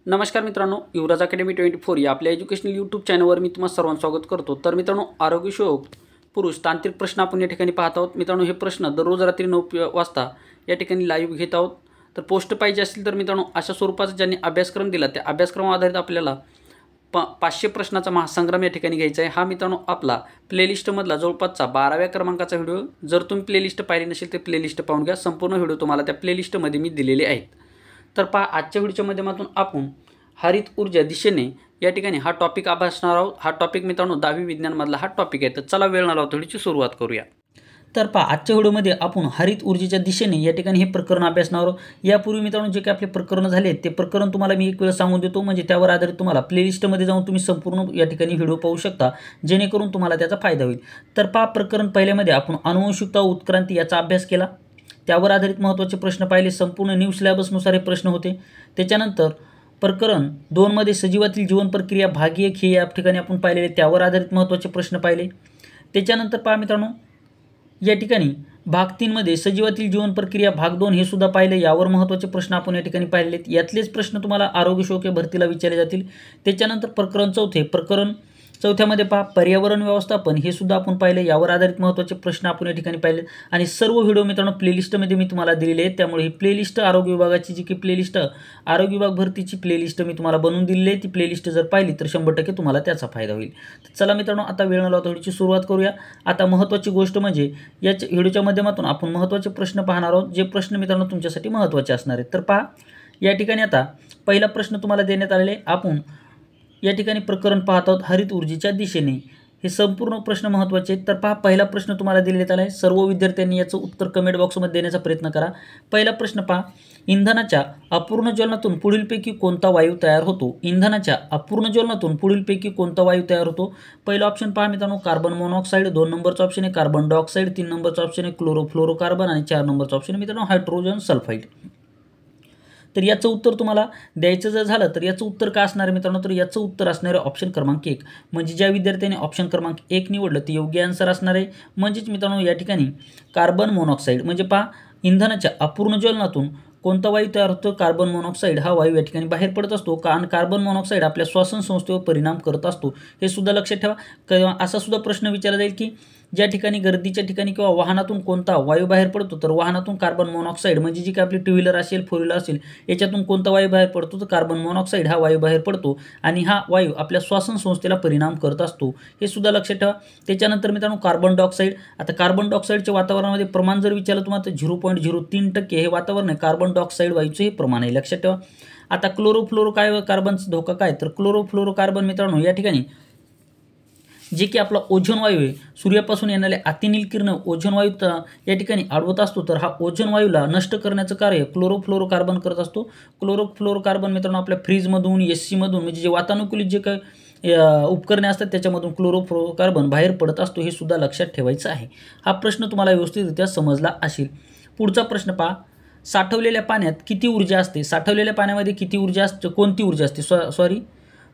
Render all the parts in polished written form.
नमस्कार मित्रांनो, युवराज अकॅडमी 24 या आपल्या एज्युकेशनल यूट्यूब चॅनलवर मी तुम्हाला सर्वांचं स्वागत करतो। तर मित्रांनो, आरोग्यविषयक पुरुष तांत्रिक प्रश्न आपण या ठिकाणी पाहत आहोत। मित्रांनो, हे प्रश्न दररोज रात्री 9 वाजता या ठिकाणी लाईव्ह घेत आहोत। तर पोस्ट पाहिजे असेल तर मित्रांनो, अशा स्वरूपाचा ज्यांनी अभ्यासक्रम दिला त्या अभ्यासक्रमावर आधारित आपल्याला 500 प्रश्नाचा महासंग्राम या ठिकाणी घ्यायचा आहे। हा मित्रांनो आपला प्लेलिस्टमधला जवळपासचा 12व्या क्रमांकाचा व्हिडिओ। जर तुम्ही प्लेलिस्ट पाहिली नसेल तर प्लेलिस्ट पाहून घ्या, संपूर्ण व्हिडिओ तुम्हाला त्या प्लेलिस्टमध्ये मी दिलेले आहेत। तर पहा, आजच्या व्हिडिओच्या माध्यमातून आपण हरित ऊर्जा दिशेने या ठिकाणी हा टॉपिक अभ्यासणार आहोत। हा टॉपिक मित्रांनो 10वी विज्ञानमधला हा टॉपिक आहे। तर चला वेळ न लावता व्हिडिओची सुरुवात करूया। तर पहा, आजच्या व्हिडिओमध्ये आपण हरित ऊर्जेच्या दिशेने या ठिकाणी हे प्रकरण अभ्यासणार आहोत। यापूर्वी मित्रांनो जे काही आपले प्रकरण झाले ते प्रकरण तुम्हाला मी एक वेळ सांगून देतो, म्हणजे त्यावर आधारित तुम्हाला प्लेलिस्टमध्ये जाऊन तुम्ही संपूर्ण या ठिकाणी व्हिडिओ पाहू शकता, जेणेकरून तुम्हाला त्याचा फायदा होईल। तर पहा, प्रकरण पहिल्यामध्ये आपण अनुवंशिकता उत्क्रांती याचा अभ्यास केला, त्यावर आधारित महत्त्वाचे प्रश्न पाहिले। संपूर्ण न्यू सिलेबसनुसार हे प्रश्न होते। त्याच्यानंतर प्रकरण 2 मध्ये सजीवातील जीवन प्रक्रिया भाग 1 हे या ठिकाणी आपण पाहिलेले, त्यावर आधारित महत्त्वाचे प्रश्न पाहिले। त्याच्यानंतर पहा मित्रांनो, या ठिकाणी भाग 3 मध्ये सजीवातील जीवन प्रक्रिया भाग 2 हे सुद्धा पाहिले, यावर महत्त्वाचे प्रश्न आपण या ठिकाणी पाहिलेत। यातलेच प्रश्न तुम्हाला आरोग्यविषयक भरतीला विचारले जातील। त्याच्यानंतर प्रकरण 4 प्रकरण 4मध्ये पहा पर्यावरण व्यवस्थापन हे सुद्धा आपण पाहिले, यावर आधारित महत्त्वाचे प्रश्न आपण या ठिकाणी पाहिले। आणि सर्व व्हिडिओ मित्रांनो प्लेलिस्टमध्ये मी तुम्हाला दिलेले आहेत, त्यामुळे ही प्लेलिस्ट आरोग्य विभागाची जी की प्लेलिस्ट आरोग्य विभाग भरतीची प्लेलिस्ट मी तुम्हाला बनवून दिलेली आहे। ती प्लेलिस्ट जर पाहिली तर 100% तुम्हाला त्याचा फायदा होईल। तर चला मित्रांनो, आता वेळ न लावता व्हिडिओची सुरुवात करूया। आता महत्त्वाची गोष्ट म्हणजे या व्हिडिओच्या माध्यमातून आपण महत्त्वाचे प्रश्न पाहणार आहोत, जे प्रश्न मित्रांनो तुमच्यासाठी महत्त्वाचे असणार आहेत। तर पहा, या ठिकाणी आता पहिला प्रश्न तुम्हाला देण्यात आलेले, आपण या ठिकाणी प्रकरण पाहत आहोत हरित ऊर्जेच्या दिशेने। हे संपूर्ण प्रश्न महत्त्वाचे आहेत। तर पहा, पहिला प्रश्न तुम्हाला दिलेला आहे। सर्व विद्यार्थ्यांनी याचं उत्तर कमेंट बॉक्समध्ये देण्याचा प्रयत्न करा। पहिला प्रश्न पहा, इंधनाच्या अपूर्ण ज्वलनातून पुढीलपैकी कोणता वायू तयार होतो? इंधनाच्या अपूर्ण ज्वलनातून पुढीलपैकी कोणता वायू तयार होतो? पहिला ऑप्शन पहा मित्रांनो, कार्बन मोनॉक्साईड। 2 नंबरचा ऑप्शन आहे कार्बन डायऑक्साईड। 3 नंबरचा ऑप्शन आहे क्लोरोफ्लोरोकार्बन आणि 4 नंबरचा ऑप्शन आहे मित्रांनो हायड्रोजन सल्फाइड। तर याचं उत्तर तुम्हाला द्यायचं जर झालं तर याचं उत्तर काय असणार आहे मित्रांनो? तर याचं उत्तर असणार आहे ऑप्शन क्रमांक 1। म्हणजे ज्या विद्यार्थ्यांनी ऑप्शन क्रमांक 1 निवडलं ते योग्य आन्सर असणार आहे। म्हणजेच मित्रांनो या ठिकाणी कार्बन मोनॉक्साईड, म्हणजे पहा, इंधनाच्या अपूर्ण ज्वलनातून कोणता वायू तयार होतो? कार्बन मोनॉक्साईड हा वायू या ठिकाणी बाहेर पडत असतो, कारण कार्बन मोनॉक्साईड आपल्या श्वसन संस्थेवर परिणाम करत असतो। हे सुद्धा लक्षात ठेवा। किंवा असा सुद्धा प्रश्न विचारला जाईल की ज्या ठिकाणी गर्दीच्या ठिकाणी किंवा वाहनातून कोणता वायू बाहेर पडतो? तर वाहनातून कार्बन मोनॉक्साईड, म्हणजे जी काही आपली 2 व्हीलर असेल 4 व्हीलर असेल याच्यातून कोणता वायू बाहेर पडतो? तर कार्बन मोनॉक्साईड हा वायू बाहेर पडतो आणि हा वायू आपल्या श्वसन संस्थेला परिणाम करत असतो। हे सुद्धा लक्षात ठेवा। त्याच्यानंतर मित्रांनो कार्बन डायऑक्साईड, आता कार्बन डायऑक्साईडच्या वातावरणामध्ये प्रमाण जर विचारलं तुम्हाला तर 0.03% हे वातावरण आहे कार्बन डायऑक्साईड वायूचे हे प्रमाण आहे, लक्षात ठेवा। आता कार्बनचा धोका काय? तर क्लोरोफ्लोरोकार्बन मित्रांनो या ठिकाणी जे की आपला ओझोन वायू आहे, सूर्यापासून येणारे अतिनील किरण ओझोन वायू या ठिकाणी अडवत असतो। तर हा ओझोन वायूला नष्ट करण्याचं कार्य क्लोरोफ्लोरोकार्बन करत असतो। क्लोरोफ्लोरोकार्बन मित्रांनो आपल्या फ्रीजमधून एसीमधून, म्हणजे जे वातानुकूलित जे काही उपकरणे असतात त्याच्यामधून क्लोरोफ्लोरोकार्बन बाहेर पडत असतो। हे सुद्धा लक्षात ठेवायचं आहे। हा प्रश्न तुम्हाला व्यवस्थितरित्या समजला असेल। पुढचा प्रश्न पहा, साठवलेल्या पाण्यात किती ऊर्जा असते? साठवलेल्या पाण्यामध्ये किती ऊर्जा असते? कोणती ऊर्जा असते?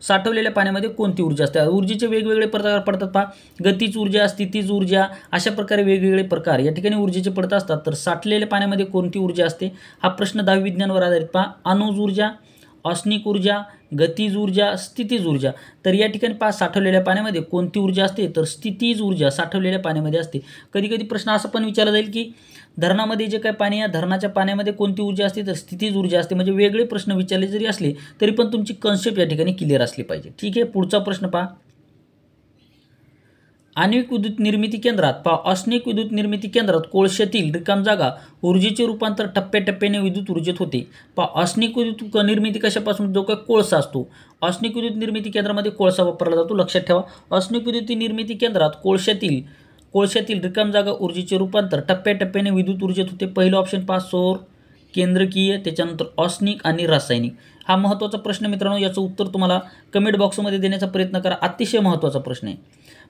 साठवलेल्या पाण्यामध्ये कोणती ऊर्जा असते? ऊर्जेचे वेगवेगळे प्रकार पडतात पहा, गतीज ऊर्जा, स्थितीज ऊर्जा, अशा प्रकारे वेगवेगळे प्रकार या ठिकाणी ऊर्जेचे पडत असतात। तर साठलेल्या पाण्यामध्ये कोणती ऊर्जा असते? हा प्रश्न 10 विज्ञानवर आधारित पहा, अणुज ऊर्जा, औष्णिक ऊर्जा, गतीज ऊर्जा, स्थितीज ऊर्जा। तर या ठिकाणी पहा, साठवलेल्या पाण्यामध्ये कोणती ऊर्जा असते? तर स्थितीज ऊर्जा साठवलेल्या पाण्यामध्ये असते। कधी कधी प्रश्न असा पण विचारला जाईल की धरणामध्ये जे काही पाणी आहे, धरणाच्या पाण्यामध्ये कोणती ऊर्जा असते? तर स्थितीज ऊर्जा असते। म्हणजे वेगळे प्रश्न विचारले जरी असले तरी पण तुमची कन्सेप्ट या ठिकाणी क्लिअर असली पाहिजे, ठीक आहे। पुढचा प्रश्न पहा, आण्विक विद्युत निर्मिती केंद्रात पहा, औष्णिक विद्युत निर्मिती केंद्रात कोळशातील रिकाम जागा ऊर्जेचे रूपांतर टप्प्याटप्प्याने विद्युत ऊर्जेत होते। पहा, औष्णिक विद्युत निर्मिती कशापासून? जो काही कोळसा असतो, औष्णिक विद्युत निर्मिती केंद्रामध्ये कोळसा वापरला जातो, लक्षात ठेवा। औष्णिक विद्युत निर्मिती केंद्रात कोळशातील रिकाम जागा ऊर्जेचे रूपांतर टप्प्याटप्प्याने विद्युत ऊर्जेत होते। पहिलं ऑप्शन पहा, सौर, केंद्रकीय, त्याच्यानंतर औष्णिक आणि रासायनिक। हा महत्त्वाचा प्रश्न मित्रांनो, याचं उत्तर तुम्हाला कमेंट बॉक्समध्ये देण्याचा प्रयत्न करा। अतिशय महत्त्वाचा प्रश्न आहे।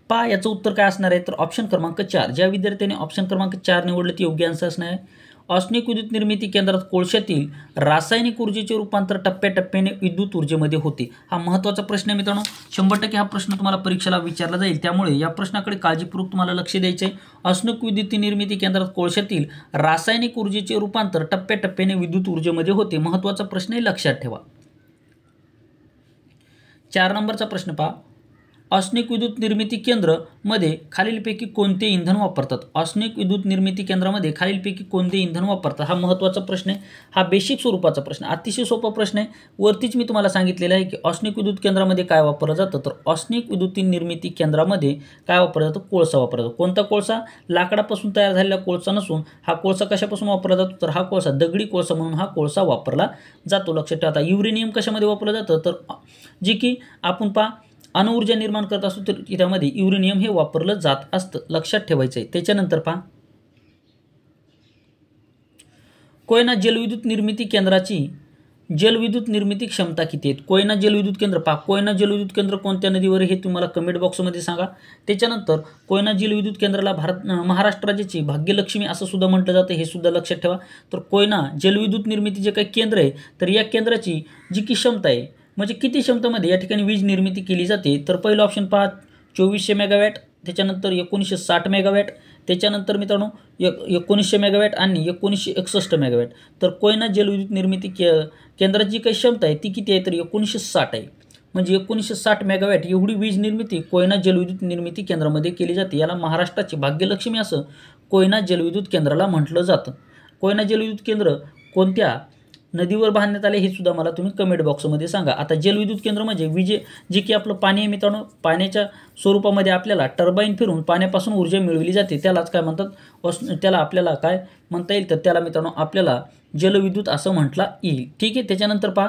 पहा, याचं उत्तर काय असणार आहे? तर ऑप्शन क्रमांक 4। ज्या विद्यार्थ्यांनी ऑप्शन क्रमांक 4 निवडले ते योग्य आन्सर असणार आहे। औष्णिक विद्युत निर्मिती केंद्रात कोळशातील रासायनिक ऊर्जेचे रूपांतर टप्प्याटप्प्याने विद्युत ऊर्जेमध्ये होते। हा महत्त्वाचा प्रश्न आहे मित्रांनो, 100% हा प्रश्न तुम्हाला परीक्षेला विचारला जाईल, त्यामुळे या प्रश्नाकडे काळजीपूर्वक तुम्हाला लक्ष द्यायचे आहे। औष्णिक विद्युत निर्मिती केंद्रात कोळशातील रासायनिक ऊर्जेचे रूपांतर टप्प्याटप्प्याने विद्युत ऊर्जेमध्ये होते। महत्त्वाचा प्रश्न आहे, लक्षात ठेवा। 4 नंबरचा प्रश्न पहा, औष्णिक विद्युत निर्मिती केंद्र मध्ये खालीलपैकी कोणते इंधन वापरतात? औष्णिक विद्युत निर्मिती केंद्रामध्ये खालीलपैकी कोणते इंधन वापरतात? हा महत्त्वाचा प्रश्न आहे. हा बेसिक स्वरूपाचा प्रश्न, अतिशय सोपा प्रश्न आहे. वरतीच मी तुम्हाला सांगितलेलं आहे की औष्णिक विद्युत केंद्रामध्ये काय वापरलं जातं, तर औष्णिक विद्युत निर्मिती केंद्रामध्ये काय वापरलं जातं? कोळसा वापरला जातो. कोणता कोळसा? लाकडापासून तयार झालेला कोळसा नसून हा कोळसा कशापासून वापरला जातो, तर हा कोळसा दगडी कोळसा म्हणून हा कोळसा वापरला जातो. लक्षात ठेवा. आता युरेनियम कशामध्ये वापरलं जातं, तर जे की आपण अणुऊर्जा निर्माण करत असतो तर त्यामध्ये युरेनियम हे वापरलं जात असतं. लक्षात ठेवायचं आहे. त्याच्यानंतर पहा, कोयना जलविद्युत निर्मिती केंद्राची जलविद्युत निर्मिती क्षमता किती आहे? कोयना जलविद्युत केंद्र पहा, कोयना जलविद्युत केंद्र कोणत्या नदीवर हे तुम्हाला कमेंट बॉक्समध्ये सांगा. त्याच्यानंतर कोयना जलविद्युत केंद्राला महाराष्ट्र राज्याची भाग्यलक्ष्मी असं सुद्धा म्हटलं जातं, हे सुद्धा लक्षात ठेवा. तर कोयना जलविद्युत निर्मिती जे काही केंद्र आहे तर या केंद्राची जी की क्षमता आहे, म्हणजे किती क्षमतेमध्ये या ठिकाणी वीज निर्मिती केली जाते, तर पहिलं ऑप्शन पहा 2400 मेगावॅट, त्याच्यानंतर 1960 मेगावॅट, त्याच्यानंतर मित्रांनो 1900 मेगावॅट आणि 1961 मेगावॅट. तर कोयना जलविद्युत निर्मिती केंद्राची जी काही क्षमता आहे ती किती आहे, तर 1960 आहे. म्हणजे 1960 मेगावॅट एवढी वीज निर्मिती कोयना जलविद्युत निर्मिती केंद्रामध्ये केली जाते. याला महाराष्ट्राची भाग्यलक्ष्मी असं कोयना जलविद्युत केंद्राला म्हटलं जातं. कोयना जलविद्युत केंद्र कोणत्या नदीवर बांधण्यात आले हे सुद्धा मला तुम्ही कमेंट बॉक्समध्ये सांगा. आता जलविद्युत केंद्र म्हणजे जे की आपलं पाणी आहे मित्रांनो, पाण्याच्या स्वरूपामध्ये आपल्याला टर्बाईन फिरून पाण्यापासून ऊर्जा मिळवली जाते, त्यालाच काय म्हणतात, त्याला आपल्याला काय म्हणता येईल, तर त्याला मित्रांनो आपल्याला जलविद्युत असं म्हटलं येईल. ठीक आहे. त्याच्यानंतर पहा,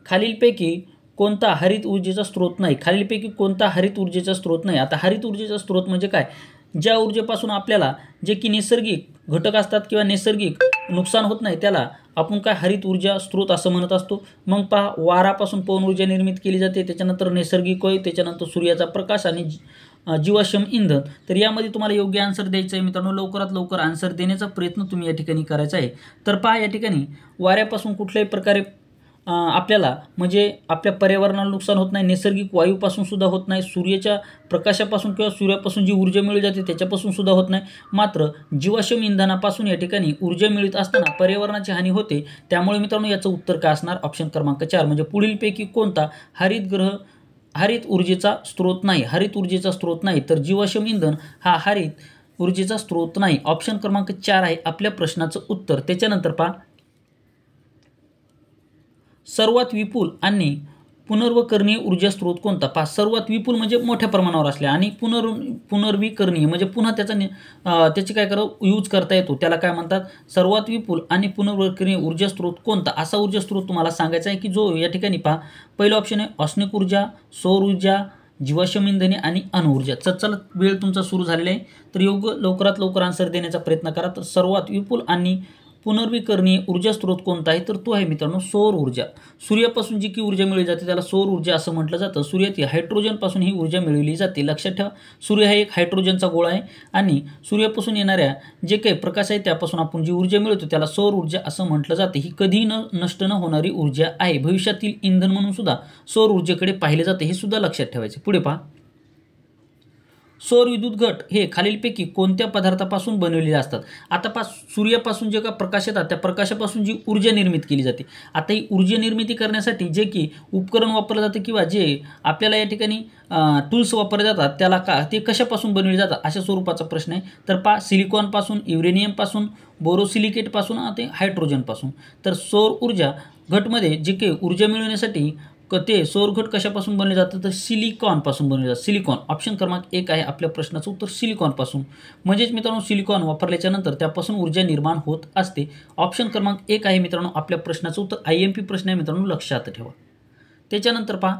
खालीलपैकी कोणता हरित ऊर्जेचा स्रोत नाही? खालीलपैकी कोणता हरित ऊर्जेचा स्रोत नाही? आता हरित ऊर्जेचा स्रोत म्हणजे काय? ज्या ऊर्जेपासून आपल्याला जे की नैसर्गिक घटक असतात किंवा नैसर्गिक नुकसान होत नाही त्याला आपण काय हरित ऊर्जा स्रोत असं म्हणत असतो. मग पहा, वारापासून पवन ऊर्जा निर्मित केली जाते, त्याच्यानंतर नैसर्गिक वायू, त्याच्यानंतर सूर्याचा प्रकाश आणि जीवाश्म इंधन. तर यामध्ये तुम्हाला योग्य आन्सर द्यायचं आहे मित्रांनो. लवकरात लवकर आन्सर देण्याचा प्रयत्न तुम्ही या ठिकाणी करायचा आहे. तर पहा, या ठिकाणी वाऱ्यापासून कुठल्याही प्रकारे आपल्याला म्हणजे आपल्या पर्यावरणाला नुकसान होत नाही, नैसर्गिक वायूपासून सुद्धा होत नाही, सूर्याच्या प्रकाशापासून किंवा सूर्यापासून जी ऊर्जा मिळली जाते त्याच्यापासून सुद्धा होत नाही. मात्र जीवाश्म इंधनापासून या ठिकाणी ऊर्जा मिळत असताना पर्यावरणाची हानी होते. त्यामुळे मित्रांनो याचं उत्तर काय असणार? ऑप्शन क्रमांक 4 म्हणजे पुढीलपैकी कोणता हरित ऊर्जेचा स्रोत नाही? हरित ऊर्जेचा स्रोत नाही तर जीवाश्म इंधन हा हरित ऊर्जेचा स्रोत नाही. ऑप्शन क्रमांक 4 आहे आपल्या प्रश्नाचं उत्तर. त्याच्यानंतर पहा, सर्वात विपुल आणि पुनर्वकरणीय ऊर्जा स्रोत कोणता? पहा, सर्वात विपुल म्हणजे मोठ्या प्रमाणावर असले आणि पुनर्विकरणीय म्हणजे पुन्हा त्याची काय यूज करता येतो, त्याला काय म्हणतात? सर्वात विपुल आणि पुनर्वकरणीय ऊर्जा स्रोत कोणता? असा ऊर्जा स्रोत तुम्हाला सांगायचा आहे की जो या ठिकाणी पहा, पहिलं ऑप्शन आहे औष्णिक ऊर्जा, सौर ऊर्जा, जीवाश्म इंधने आणि अणुऊर्जा. चला, वेळ तुमचा सुरू झालेला आहे, तर लवकरात लवकर आन्सर देण्याचा प्रयत्न करा. तर सर्वात विपुल आणि पुनर्विकरणीय ऊर्जा स्रोत कोणता आहे, तर तो आहे मित्रांनो सौर ऊर्जा. सूर्यापासून जी की ऊर्जा मिळवली जाते त्याला सौर ऊर्जा असं म्हटलं जातं. सूर्यातील हायड्रोजनपासून ही ऊर्जा मिळवली जाते. लक्षात ठेवा, सूर्य हा एक हायड्रोजनचा गोळा आहे आणि सूर्यापासून येणाऱ्या जे काही प्रकाश आहे त्यापासून आपण जी ऊर्जा मिळवतो त्याला सौर ऊर्जा असं म्हटलं जाते. ही कधीही नष्ट न होणारी ऊर्जा आहे. भविष्यातील इंधन म्हणून सुद्धा सौर ऊर्जेकडे पाहिले जाते, हे सुद्धा लक्षात ठेवायचे. पुढे पहा, सौर विद्युत घट हे खालीलपैकी कोणत्या पदार्थापासून बनवलेले असतात? आता सूर्यापासून जे काही प्रकाश येतात त्या प्रकाशापासून जी ऊर्जा निर्मित केली जाते. आता ही ऊर्जा निर्मिती करण्यासाठी जे की उपकरण वापरलं जातं किंवा जे आपल्याला या ठिकाणी टूल्स वापरले जातात त्याला ते कशापासून बनवले जातात अशा स्वरूपाचा प्रश्न आहे. तर पहा, सिलिकॉनपासून, युरेनियमपासून, बोरोसिलिकेटपासून ते हायड्रोजनपासून. तर सौर ऊर्जा घटमध्ये जे काही ऊर्जा मिळवण्यासाठी ते सौरघट कशापासून बनले जातं, तर सिलिकॉनपासून बनले जातात. सिलिकॉन ऑप्शन क्रमांक 1 आहे आपल्या प्रश्नाचं उत्तर, सिलिकॉनपासून. म्हणजेच मित्रांनो सिलिकॉन वापरल्याच्या नंतर त्यापासून ऊर्जा निर्माण होत असते. ऑप्शन क्रमांक 1 आहे मित्रांनो आपल्या प्रश्नाचं उत्तर. IMP प्रश्न आहे मित्रांनो, लक्षात ठेवा. त्याच्यानंतर पहा,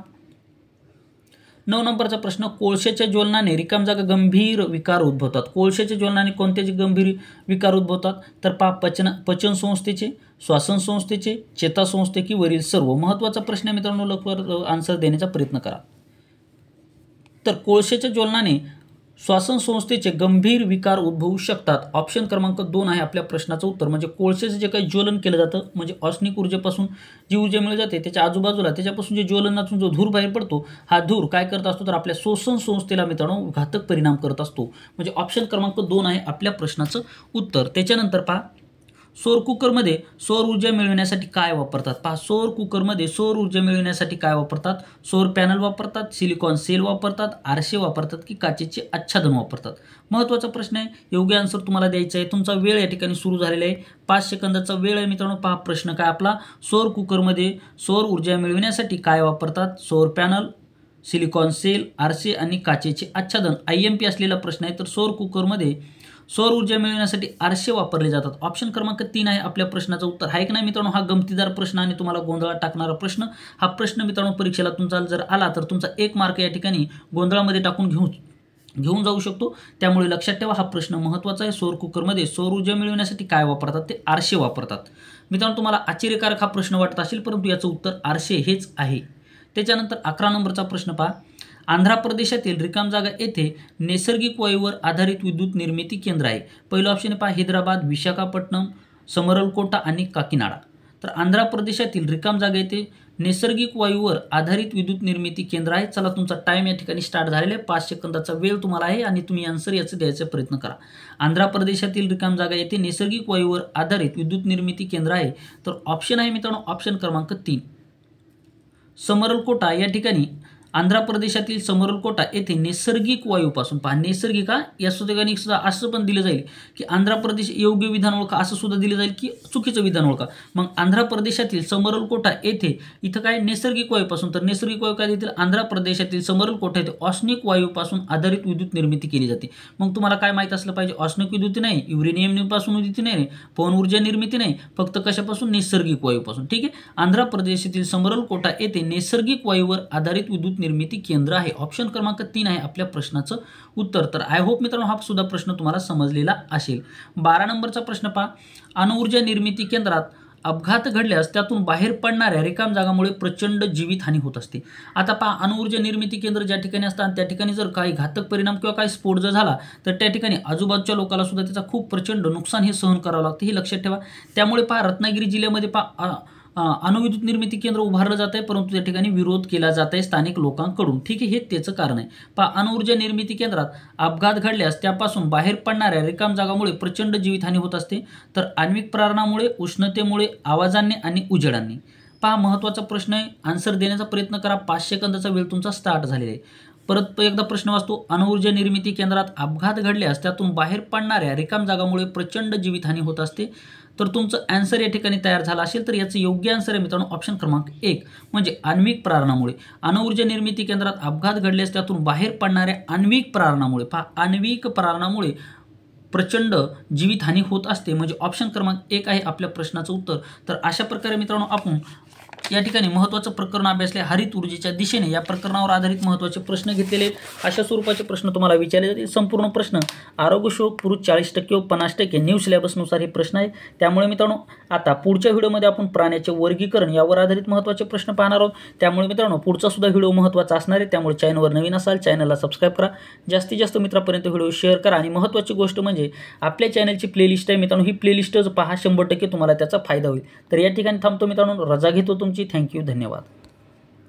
9 नंबरचा प्रश्न, कोळशाच्या ज्वलनाने रिकाम जागा गंभीर विकार उद्भवतात. कोळशाच्या ज्वलनाने कोणत्याचे गंभीर विकार उद्भवतात, तर पहा, पचन संस्थेचे, श्वासन संस्थेचे, चेतासंस्थे की वरील सर्व. महत्त्वाचा प्रश्न आहे मित्रांनो, लवकर आन्सर देण्याचा प्रयत्न करा. तर कोळशाच्या ज्वलनाने श्वासन संस्थेचे गंभीर विकार उद्भवू शकतात. ऑप्शन क्रमांक 2 आहे आपल्या प्रश्नाचं उत्तर. म्हणजे कोळशाचं जे काही ज्वलन केलं जातं म्हणजे औष्णिक ऊर्जेपासून जी ऊर्जा मिळली जाते त्याच्या आजूबाजूला त्याच्यापासून जे ज्वलनातून जो धूर बाहेर पडतो हा धूर काय करत असतो, तर आपल्या श्वसन संस्थेला मित्रांनो घातक परिणाम करत असतो. म्हणजे ऑप्शन क्रमांक 2 आहे आपल्या प्रश्नाचं उत्तर. त्याच्यानंतर पहा, सौर कुकरमध्ये सौर ऊर्जा मिळविण्यासाठी काय वापरतात? पहा, सौर कुकरमध्ये सौर ऊर्जा मिळविण्यासाठी काय वापरतात? सौर पॅनल वापरतात, सिलिकॉन सेल वापरतात, आरसे वापरतात की काचेचे आच्छादन वापरतात? महत्त्वाचा प्रश्न आहे. योग्य आन्सर तुम्हाला द्यायचा आहे. तुमचा वेळ या ठिकाणी सुरू झालेला आहे. 5 सेकंदाचा वेळ आहे मित्रांनो. पहा प्रश्न काय आपला, सौर कुकरमध्ये सौर ऊर्जा मिळविण्यासाठी काय वापरतात? सौर पॅनल, सिलिकॉन सेल, आरसे आणि काचेचे आच्छादन. IMP असलेला प्रश्न आहे. तर सौर कुकरमध्ये सौर ऊर्जा मिळविण्यासाठी आरसे वापरले जातात. ऑप्शन क्रमांक 3 आहे आपल्या प्रश्नाचं उत्तर. आहे की नाही मित्रांनो? हा गमतीदार प्रश्न आणि तुम्हाला गोंधळात टाकणारा प्रश्न. हा प्रश्न मित्रांनो परीक्षेला तुमचा जर आला तर तुमचा 1 मार्क या ठिकाणी गोंधळामध्ये टाकून घेऊन जाऊ शकतो. त्यामुळे लक्षात ठेवा, हा प्रश्न महत्त्वाचा आहे. सौर कुकरमध्ये सौर ऊर्जा मिळविण्यासाठी काय वापरतात? ते आरसे वापरतात. मित्रांनो, तुम्हाला आश्चर्यकारक हा प्रश्न वाटत असेल, परंतु याचं उत्तर आरसे हेच आहे. त्याच्यानंतर 11 नंबरचा प्रश्न पहा. आंध्र प्रदेशातील रिकाम जागा येथे नैसर्गिक वायूवर आधारित विद्युत निर्मिती केंद्र आहे. पहिलं ऑप्शन पहा, हैदराबाद, विशाखापट्टणम, समरलकोटा आणि काकीनाडा. तर आंध्र प्रदेशातील रिकाम जागा येथे नैसर्गिक वायूवर आधारित विद्युत निर्मिती केंद्र आहे. चला, तुमचा टाइम या ठिकाणी स्टार्ट झालेला आहे. 5 सेकंदाचा वेळ तुम्हाला आहे आणि तुम्ही आन्सर याचं द्यायचा प्रयत्न करा. आंध्र प्रदेशातील रिकाम जागा येथे नैसर्गिक वायूवर आधारित विद्युत निर्मिती केंद्र आहे. तर ऑप्शन आहे मित्रांनो, ऑप्शन क्रमांक 3 समरलकोटा या ठिकाणी. आंध्र प्रदेशातील समरलकोटा येथे नैसर्गिक वायूपासून, पहा नैसर्गिक, या ठिकाणी सुद्धा असं पण दिलं जाईल की आंध्र प्रदेश योग्य विधान ओळखा, असं सुद्धा दिलं जाईल की चुकीचं विधान ओळखा. मग आंध्र प्रदेशातील समरलकोटा येथे इथं काय नैसर्गिक वायूपासून, तर नैसर्गिक वायू काय देतील? आंध्र प्रदेशातील समरलकोटा येथे ऑस्निक वायूपासून आधारित विद्युत निर्मिती केली जाते. मग तुम्हाला काय माहीत असलं पाहिजे? ऑस्निक विद्युत नाही, युरेनियमपासून विद्युत नाही, पवन ऊर्जा निर्मिती नाही, फक्त कशापासून? नैसर्गिक वायूपासून. ठीक आहे. आंध्र प्रदेशातील समरलकोटा येथे नैसर्गिक वायूवर आधारित विद्युत निर्मिती केंद्र आहे. ऑप्शन क्रमांक 3 आहे आपल्या प्रश्नाचं उत्तर. तर आय होप मित्रांनो हा सुद्धा प्रश्न तुम्हाला समजलेला असेल. 12 नंबरचा प्रश्न पहा. अणुऊर्जा निर्मिती केंद्रात अपघात घडल्यास त्यातून बाहेर पडणाऱ्या रिकाम जागामुळे प्रचंड जीवितहानी होत असते. आता पहा, अणुऊर्जा निर्मिती केंद्र ज्या ठिकाणी असतात त्या ठिकाणी जर काही घातक परिणाम किंवा काही स्फोट जर झाला तर त्या ठिकाणी आजूबाजूच्या लोकांना सुद्धा त्याचा खूप प्रचंड नुकसान हे सहन करावं लागतं, हे लक्षात ठेवा. त्यामुळे पहा, रत्नागिरी जिल्ह्यामध्ये पहा अणुविद्युत निर्मिती केंद्र उभारलं जात आहे, परंतु त्या ठिकाणी विरोध केला जात आहे स्थानिक लोकांकडून. ठीक आहे, हे त्याचं कारण आहे. पहा, अणुऊर्जा निर्मिती केंद्रात अपघात घडल्यास त्यापासून बाहेर पडणाऱ्या रिकाम जागामुळे प्रचंड जीवितहानी होत असते. तर आण्विक प्रारणामुळे, उष्णतेमुळे, आवाजाने आणि उजेडांनी. पहा, महत्त्वाचा प्रश्न आहे. आन्सर देण्याचा प्रयत्न करा. 5 सेकंदाचा वेळ तुमचा स्टार्ट झालेला आहे. परत एकदा प्रश्न वाचतो. अणुऊर्जा निर्मिती केंद्रात अपघात घडल्यास त्यातून बाहेर पडणाऱ्या रिकाम जागामुळे प्रचंड जीवितहानी होत असते. तर तुमचं आन्सर या ठिकाणी तयार झाला असेल तर याचं योग्य आन्सर आहे मित्रांनो ऑप्शन क्रमांक 1 म्हणजे आण्विक प्रारणामुळे. अणुऊर्जा निर्मिती केंद्रात अपघात घडल्यास त्यातून बाहेर पडणाऱ्या आण्विक प्रारणामुळे, पहा आण्विक प्रारणामुळे प्रचंड जीवितहानी होत असते, म्हणजे ऑप्शन क्रमांक 1 आहे आपल्या प्रश्नाचं उत्तर. तर अशा प्रकारे मित्रांनो आपण या ठिकाणी महत्त्वाचं प्रकरण अभ्यासले. हरित ऊर्जेच्या दिशेने या प्रकरणावर आधारित महत्त्वाचे प्रश्न घेतलेले आहेत. अशा स्वरूपाचे प्रश्न तुम्हाला विचारले जातील. संपूर्ण प्रश्न आरोग्यशोक पुरुष 40% व 50% न्यू सिलेबसनुसार हे प्रश्न आहेत. त्यामुळे मित्रांनो आता पुढच्या व्हिडिओमध्ये आपण प्राण्याचे वर्गीकरण यावर आधारित महत्त्वाचे प्रश्न पाहणार आहोत. त्यामुळे मित्रांनो पुढचा सुद्धा व्हिडिओ महत्त्वाचा असणार आहे. त्यामुळे चॅनलवर नवीन असाल चॅनलला सबस्क्राईब करा, जास्तीत जास्त मित्रांपर्यंत व्हिडिओ शेअर करा आणि महत्त्वाची गोष्ट म्हणजे आपल्या चॅनलची प्लेलिस्ट आहे मित्रांनो, ही प्लेलिस्टच पहा, 100% तुम्हाला त्याचा फायदा होईल. तर या ठिकाणी थांबतो मित्रांनो, रजा घेतो तुमची. थँक्यू, धन्यवाद.